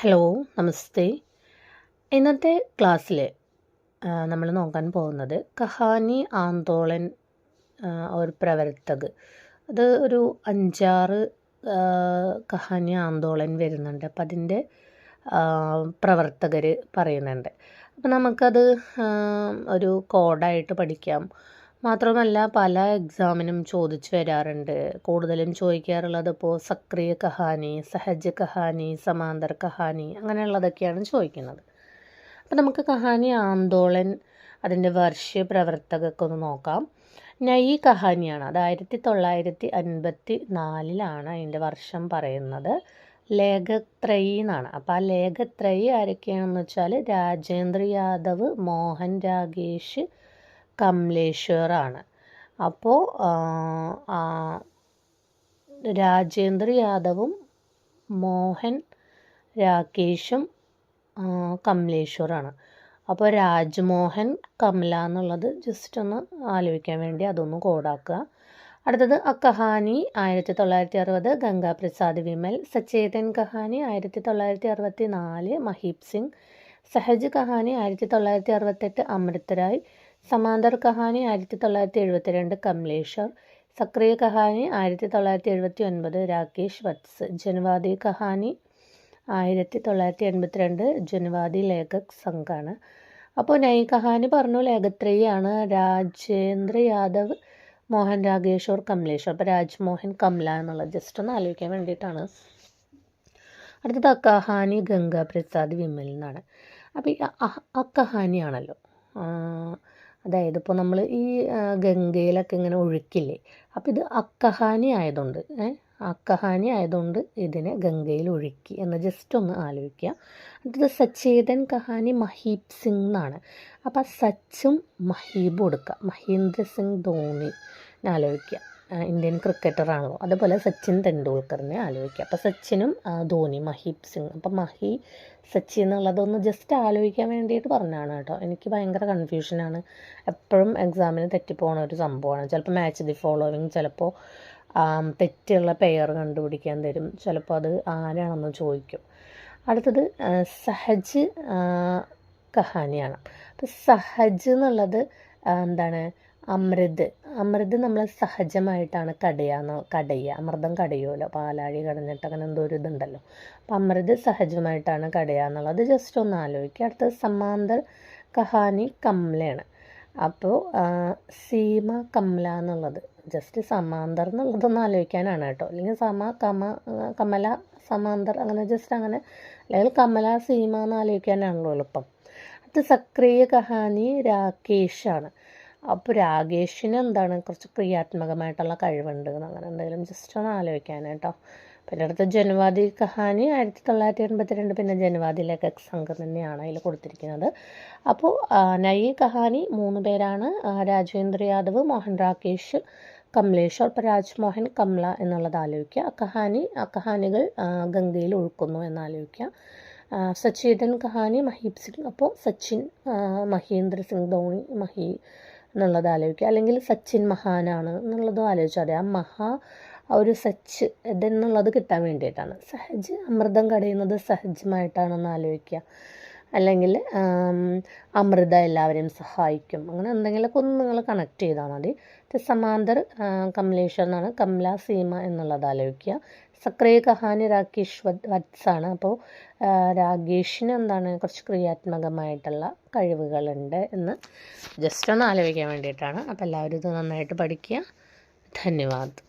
Hello, നമസ്തേ. ഇന്നത്തെ ക്ലാസ്സിൽ നമ്മൾ നോക്കാൻ പോകുന്നത് കഹാനി ആന്തോളൻ ഒരു പ്രവർത്തക്. അത് ഒരു 5-6 കഹാനി ആന്തോളൻ വരുന്നുണ്ട്. അപ്പം അതിൻ്റെ പ്രവർത്തകർ പറയുന്നുണ്ട്. അപ്പം നമുക്കത് ഒരു കോഡായിട്ട് പഠിക്കാം. മാത്രമല്ല പല എക്സാമിനും ചോദിച്ചു വരാറുണ്ട്. കൂടുതലും ചോദിക്കാറുള്ളത് ഇപ്പോൾ സക്രിയ കഹാനി, സഹജ് കഹാനി, സമാന്തർ കഹാനി അങ്ങനെയുള്ളതൊക്കെയാണ് ചോദിക്കുന്നത്. അപ്പം നമുക്ക് കഹാനി ആന്തോളൻ അതിൻ്റെ വർഷ പ്രവർത്തകർക്ക് ഒന്ന് നോക്കാം. നയി കഹാനിയാണ്. അത് 1954 അതിൻ്റെ വർഷം പറയുന്നത്. ലേഖത്രയി എന്നാണ്. അപ്പോൾ ആ ലേഖത്രയി ആരൊക്കെയാണെന്ന് വെച്ചാൽ രാജേന്ദ്ര യാദവ്, മോഹൻ രാകേഷ്, കമലേശ്വർ ആണ്. അപ്പോൾ രാജേന്ദ്ര യാദവും മോഹൻ രാകേഷും കമലേശ്വറാണ്. അപ്പോൾ രാജ്മോഹൻ കമല എന്നുള്ളത് ജസ്റ്റ് ഒന്ന് ആലോചിക്കാൻ വേണ്ടി അതൊന്ന് കോഡാക്കുക. അടുത്തത് കഹാനി 1960 ഗംഗാപ്രസാദ് വിമൽ. സചേതൻ കഹാനി 1964 മഹീബ് സിംഗ്. സഹജ് കഹാനി 1968 അമൃത് റായ്. സമാന്തർ കഹാനി 1972 കമലേശ്വർ. സക്രിയ കഹാനി 1979 രാകേഷ് വത്സ്. ജനവാദി കഹാനി 1982 ജനവാദി ലേഖക് സംഘാണ്. അപ്പോൾ നയി കഹാനി പറഞ്ഞു ലേഖത്രയാണ്. രാജേന്ദ്ര യാദവ്, മോഹൻ രാകേഷ് ഓർ കമലേശ്വർ. അപ്പോൾ രാജ്മോഹൻ കമല എന്നുള്ളത് ജസ്റ്റ് ഒന്ന് ആലോചിക്കാൻ വേണ്ടിയിട്ടാണ്. അടുത്തത് കഹാനി ഗംഗാപ്രസാദ് വിമൽ എന്നാണ്. അപ്പോൾ ഈ കഹാനിയാണല്ലോ, അതായത് ഇപ്പോൾ നമ്മൾ ഈ ഗംഗയിലൊക്കെ ഇങ്ങനെ ഒഴുക്കില്ലേ, അപ്പോൾ ഇത് കഹാനി ആയതുകൊണ്ട് ഇതിനെ ഗംഗയിൽ ഒഴുക്കി എന്ന് ജസ്റ്റ് ഒന്ന് ആലോചിക്കുക. അടുത്തത് സച്ചേതൻ കഹാനി മഹീബ് സിംഗ് എന്നാണ്. അപ്പോൾ സച്ചും മഹീബും കൊടുക്കുക. മഹേന്ദ്ര സിംഗ് ധോണി ആലോചിക്കുക, ഇന്ത്യൻ ക്രിക്കറ്ററാണല്ലോ. അതുപോലെ സച്ചിൻ തെണ്ടുൽക്കറിനെ ആലോചിക്കുക. അപ്പോൾ സച്ചിനും ധോണി, മഹീബ് സിംഗ്. അപ്പോൾ സച്ചിൻ എന്നുള്ളതൊന്ന് ജസ്റ്റ് ആലോചിക്കാൻ വേണ്ടിയിട്ട് പറഞ്ഞതാണ് കേട്ടോ. എനിക്ക് ഭയങ്കര കൺഫ്യൂഷനാണ്, എപ്പോഴും എക്സാമിന് തെറ്റിപ്പോണ ഒരു സംഭവമാണ്. ചിലപ്പോൾ മാച്ച് ദി ഫോളോവിങ്, ചിലപ്പോൾ തെറ്റുള്ള പെയർ കണ്ടുപിടിക്കാൻ തരും, ചിലപ്പോൾ അത് ആരാണെന്ന് ചോദിക്കും. അടുത്തത് സഹജ് കഹാനിയാണ്. അപ്പോൾ സഹജ് എന്നുള്ളത് എന്താണ്? അമൃത് നമ്മൾ സഹജമായിട്ടാണ് കടയുക. അമൃതം കടയുമല്ലോ, പാലാഴി കടഞ്ഞിട്ട് അങ്ങനെ എന്തോ ഒരു ഇതുണ്ടല്ലോ. അപ്പം അമൃത് സഹജമായിട്ടാണ് കടയുക എന്നുള്ളത് ജസ്റ്റ് ഒന്ന് ആലോചിക്കുക. അടുത്തത് സമാന്തർ കഹാനി കമലയാണ്. അപ്പോൾ സീമ കമല എന്നുള്ളത് ജസ്റ്റ് സമാന്തർ എന്നുള്ളതൊന്ന് ആലോചിക്കാനാണ് കേട്ടോ. അല്ലെങ്കിൽ കമല സമാന്തർ അങ്ങനെ ജസ്റ്റ് അങ്ങനെ, അല്ലെങ്കിൽ കമല സീമ എന്ന് ആലോചിക്കാനാണല്ലോ എളുപ്പം. അത് സക്രിയ കഹാനി രാകേഷാണ്. അപ്പോൾ രാകേഷിന് എന്താണ്, കുറച്ച് ക്രിയാത്മകമായിട്ടുള്ള കഴിവുണ്ട് അങ്ങനെ എന്തെങ്കിലും ജസ്റ്റ് ഒന്ന് ആലോചിക്കാൻ കേട്ടോ. പിന്നെ അടുത്ത ജനവാദി കഹാനി 1982, പിന്നെ ജനവാദി ലേഖക് സംഘം തന്നെയാണ് അതിൽ കൊടുത്തിരിക്കുന്നത്. അപ്പോൾ നയി കഹാനി 3 പേരാണ്, രാജേന്ദ്ര യാദവ്, മോഹൻ രാകേഷ്, കമലേശ്വർ. ഇപ്പോൾ രാജ്മോഹൻ കമല എന്നുള്ളത് ആലോചിക്കുക. കഹാനികൾ ഗംഗയിൽ ഒഴുക്കുന്നു എന്നാലോചിക്കുക. സച്ചേതൻ കഹാനി മഹീബ് സിംഗ്. അപ്പോൾ സച്ചിൻ, മഹേന്ദ്ര സിംഗ് ധോണി, എന്നുള്ളത് ആലോചിക്കുക. അല്ലെങ്കിൽ സച്ചിൻ മഹാനാണ് എന്നുള്ളതും ആലോചിച്ചാൽ മതി. ഒരു സച്ച് ഇതെന്നുള്ളത് കിട്ടാൻ വേണ്ടിയിട്ടാണ്. സഹജ് അമൃതം കടയുന്നത് സഹജമായിട്ടാണെന്ന് ആലോചിക്കുക. അല്ലെങ്കിൽ അമൃത എല്ലാവരെയും സഹായിക്കും, അങ്ങനെ എന്തെങ്കിലുമൊക്കെ ഒന്ന് നിങ്ങൾ കണക്ട് ചെയ്താൽ മതി. സമാന്തർ കമലേശ്വർ എന്നാണ്. കമല സീമ എന്നുള്ളത് ആലോചിക്കുക. സക്രിയ കഹാനി രാകേഷ് വത്സാണ്. അപ്പോൾ രാകേഷിന് എന്താണ്, കുറച്ച് ക്രിയാത്മകമായിട്ടുള്ള കഴിവുകളുണ്ട് എന്ന് ജസ്റ്റ് ഒന്ന് ആലോചിക്കാൻ വേണ്ടിയിട്ടാണ്. അപ്പോൾ എല്ലാവരും ഇത് നന്നായിട്ട് പഠിക്കുക. ധന്യവാദ്.